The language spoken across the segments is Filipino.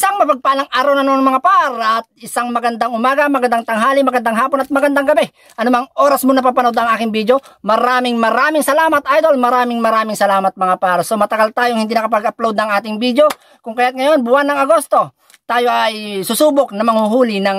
Isang mapagpalang araw na noon mga par at isang magandang umaga, magandang tanghali, magandang hapon at magandang gabi. Anumang oras mo napapanood ang aking video, maraming salamat idol, maraming salamat mga par. So matagal tayong hindi nakapag-upload ng ating video, kung kaya't ngayon buwan ng Agosto, tayo ay susubok na manghuhuli ng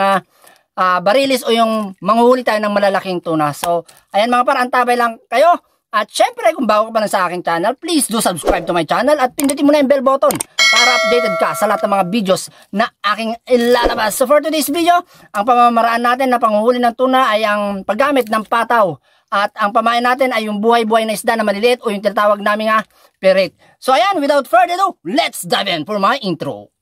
barilis o yung manghuhuli tayo ng malalaking tuna. So ayan mga par, antabay lang kayo. At syempre kung bago ka pa lang sa aking channel, please do subscribe to my channel at pindutin mo na yung bell button para updated ka sa lahat ng mga videos na aking ilalabas. So for today's video, ang pamamaraan natin na panghuhuli ng tuna ay ang paggamit ng pataw. At ang pamain natin ay yung buhay-buhay na isda na maliliit o yung tinatawag namin pirit. So ayan, without further ado, let's dive in for my intro.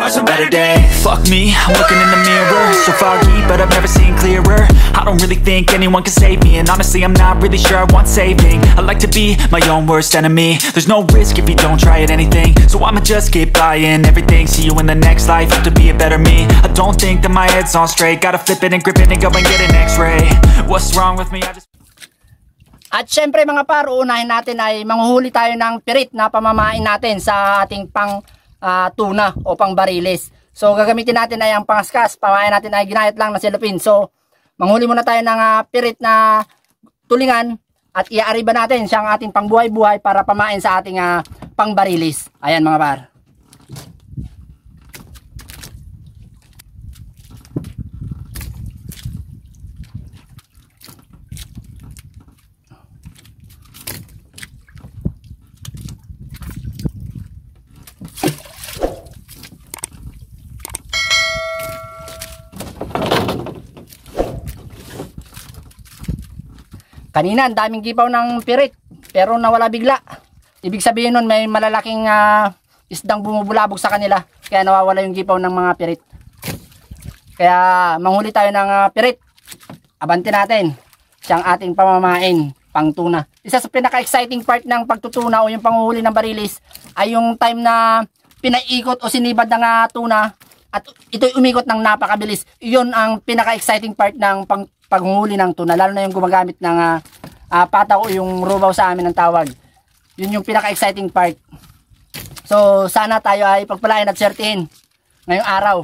A better day. Fuck me, I'm looking in the mirror, so foggy, but I've never seen clearer. I don't really think anyone can save me, and honestly I'm not really sure I want saving. I like to be my own worst enemy. There's no risk if you don't try at anything, so I'ma just keep buying everything. See you in the next life, have to be a better me. I don't think that my head's on straight, gotta flip it and grip it and go and get an x-ray. What's wrong with me? At syempre mga par, uunahin natin ay manghuhuli tayo ng pirit na pamamain natin sa ating pang tuna o pang barilis. So gagamitin natin ay ang pangaskas, pamain natin ay ginayat lang na silupin. So manghuli muna tayo ng pirit na tulingan at iaariba natin siyang ating pang buhay-buhay para pamain sa ating pang barilis. Ayan mga par. Kanina, ang daming gipaw ng pirit, pero nawala bigla. Ibig sabihin nun, may malalaking isdang bumubulabog sa kanila, kaya nawawala yung gipaw ng mga pirit. Kaya, manghuli tayo ng pirit. Abante natin siyang ating pamamain, pang tuna. Isa sa pinaka-exciting part ng pagtutuna o yung panghuli ng barilis, ay yung time na pinaikot o sinibad ng tuna, at ito'y umikot ng napakabilis. Iyon ang pinaka-exciting part ng panghuli ng tuna, lalo na yung gumagamit ng pataw o yung rubaw sa amin ang tawag. Yun yung pinaka-exciting part. So sana tayo ay pagpalain at swertihin ngayong araw.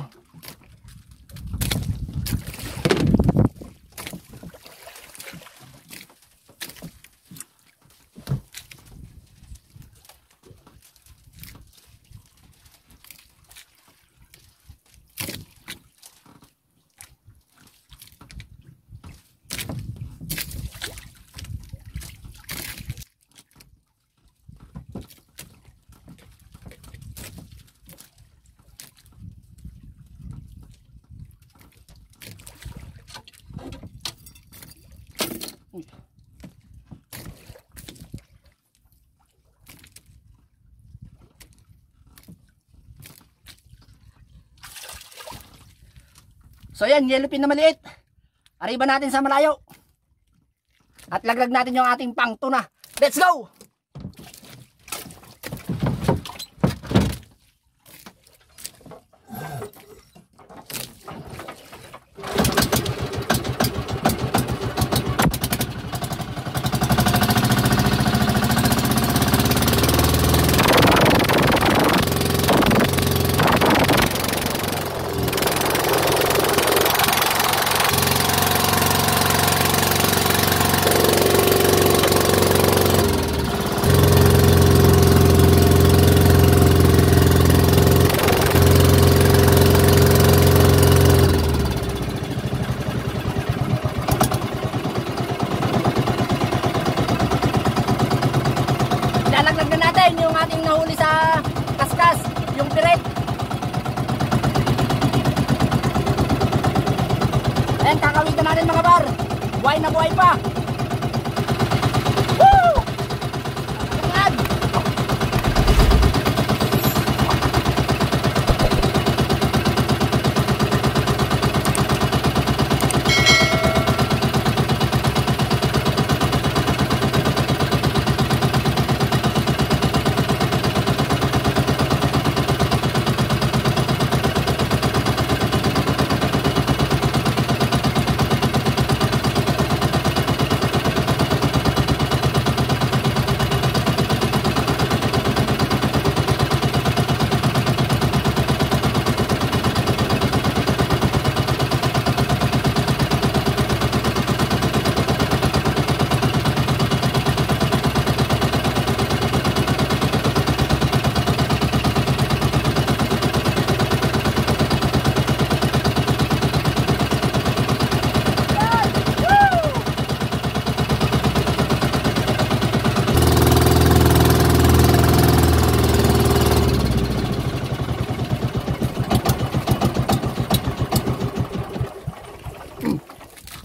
So yan, yellowfin na maliit. Ariba natin sa malayo. At laglag natin yung ating pang tuna. Let's go! Lalaglag na natin yung ating nahuli sa kaskas, yung piret. Ayan, kakawitan natin mga bar. Buhay na buhay pa. Woo! Lalaglag.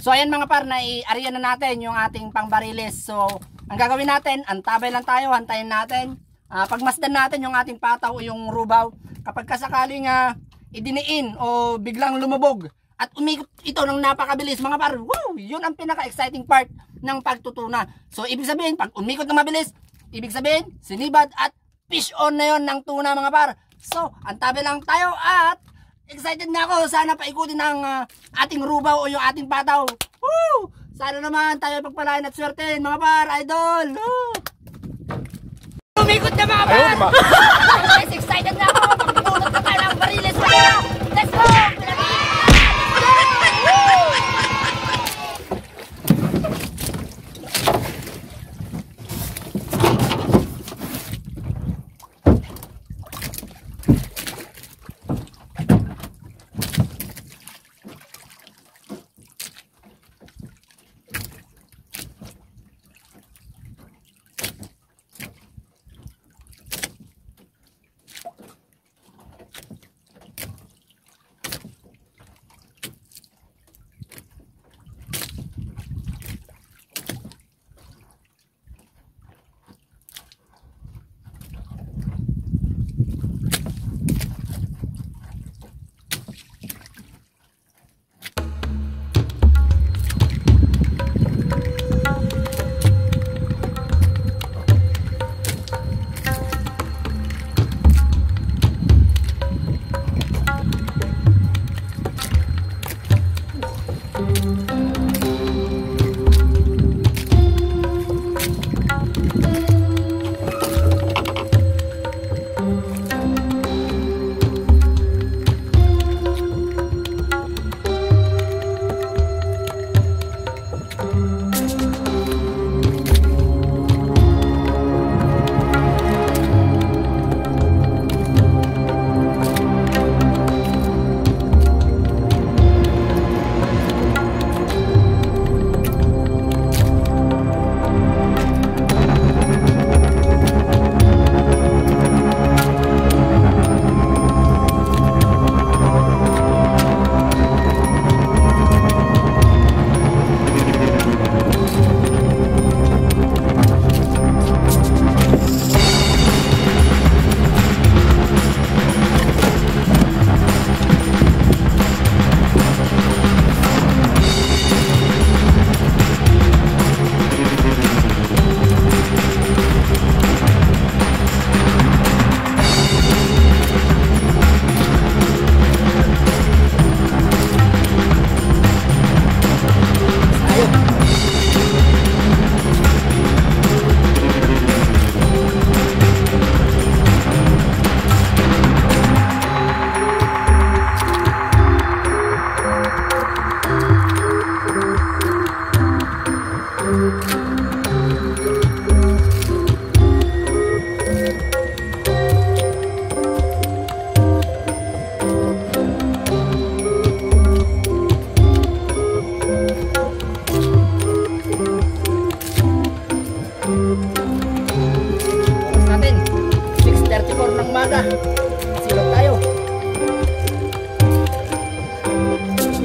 So ayan mga par, naiariyan na natin yung ating pangbariles. So ang gagawin natin, antabay lang tayo, hantayin natin. Pagmasdan natin yung ating pataw o yung rubaw. Kapag kasakaling idiniin o biglang lumubog at umikot ito ng napakabilis mga par, woo, yun ang pinaka-exciting part ng pagtutuna. So ibig sabihin, pag umikot ng mabilis, ibig sabihin, sinibad at fish on na yon ng tuna mga par. So antabay lang tayo at excited na ako. Sana paikutin ng ating rubaw o yung ating pataw. Woo! Sana naman tayo pagpalain at swerte mga par, idol. Woo! Umikot na mga par! Guys, excited na ako. Pagpulot na tayo ng bariles. Let's go!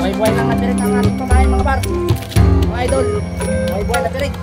Buhay-buhay lang na pirik ang ating pamain mga par. Mga idol, buhay-buhay na pirik.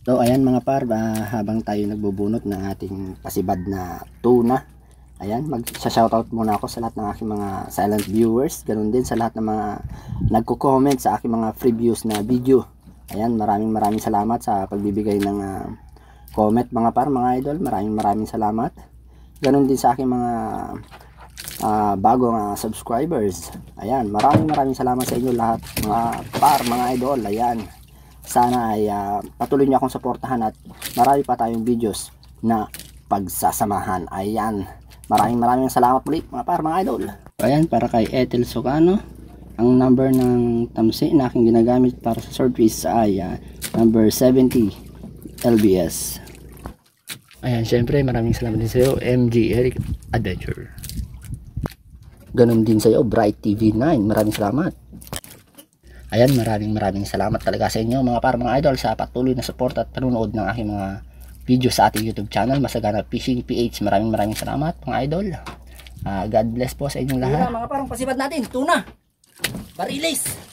So ayan mga par, habang tayo nagbubunot ng ating pasibad na tuna, ayan, mag-shoutout muna ako sa lahat ng aking mga silent viewers, ganun din sa lahat ng mga nagko-comment sa aking mga free views na video. Ayan, maraming salamat sa pagbibigay ng comment mga par, mga idol. Maraming salamat. Ganun din sa aking mga bagong subscribers. Ayan, maraming salamat sa inyo lahat mga par, mga idol. Ayan, sana ay patuloy niyo akong suportahan at marami pa tayong videos na pagsasamahan. Ayan, maraming salamat ulit mga par, mga idol. Ayan, para kay Ethel Socano, ang number ng tamsi na aking ginagamit para sa swordfish ay number 70 LBS. Ayan, syempre maraming salamat din sa iyo, MG Eric Adventure. Ganun din sa iyo, Bright TV9, maraming salamat. Ayan, maraming salamat talaga sa inyo mga par, mga idol, sa patuloy na support at panonood ng aking mga video sa ating YouTube channel, Masagana Fishing PH. Maraming salamat mga idol. God bless po sa inyong lahat. Mga parang pasibad natin, tuna, barilis.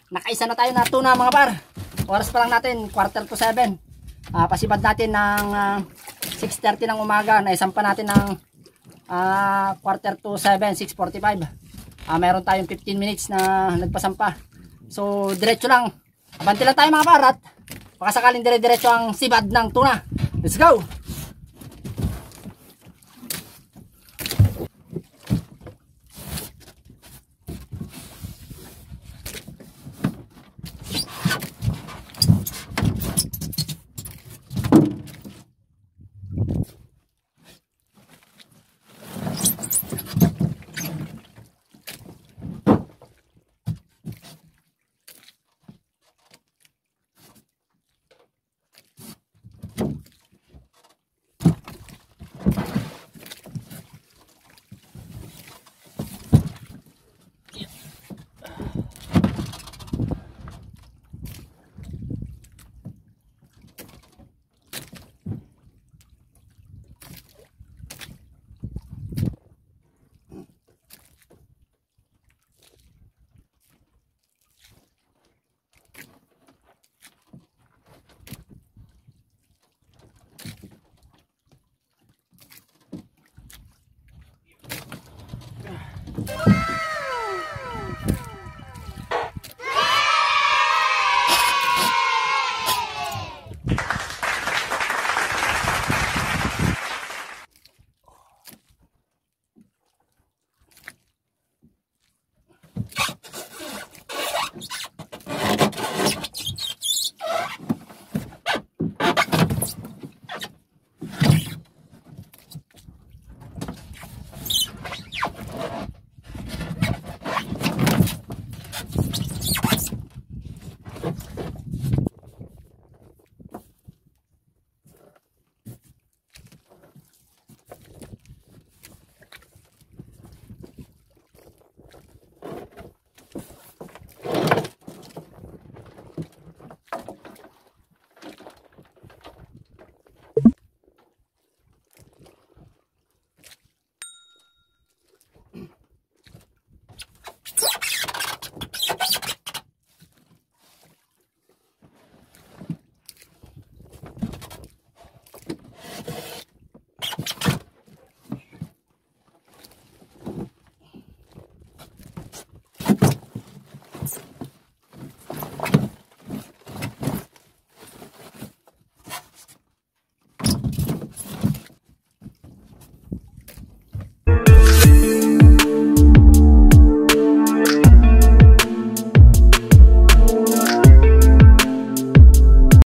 Nakaisa na tayo na tuna mga par. Oras pa lang natin 6:45. Pasibad natin ng 6:30 ng umaga. Naisan pa natin ng 6:45, 6:45. Meron tayong 15 minutes na nagpasampa. So diretso lang. Abante lang tayo mga par, at baka sakaling dire-diretso ang sibad ng tuna. Let's go!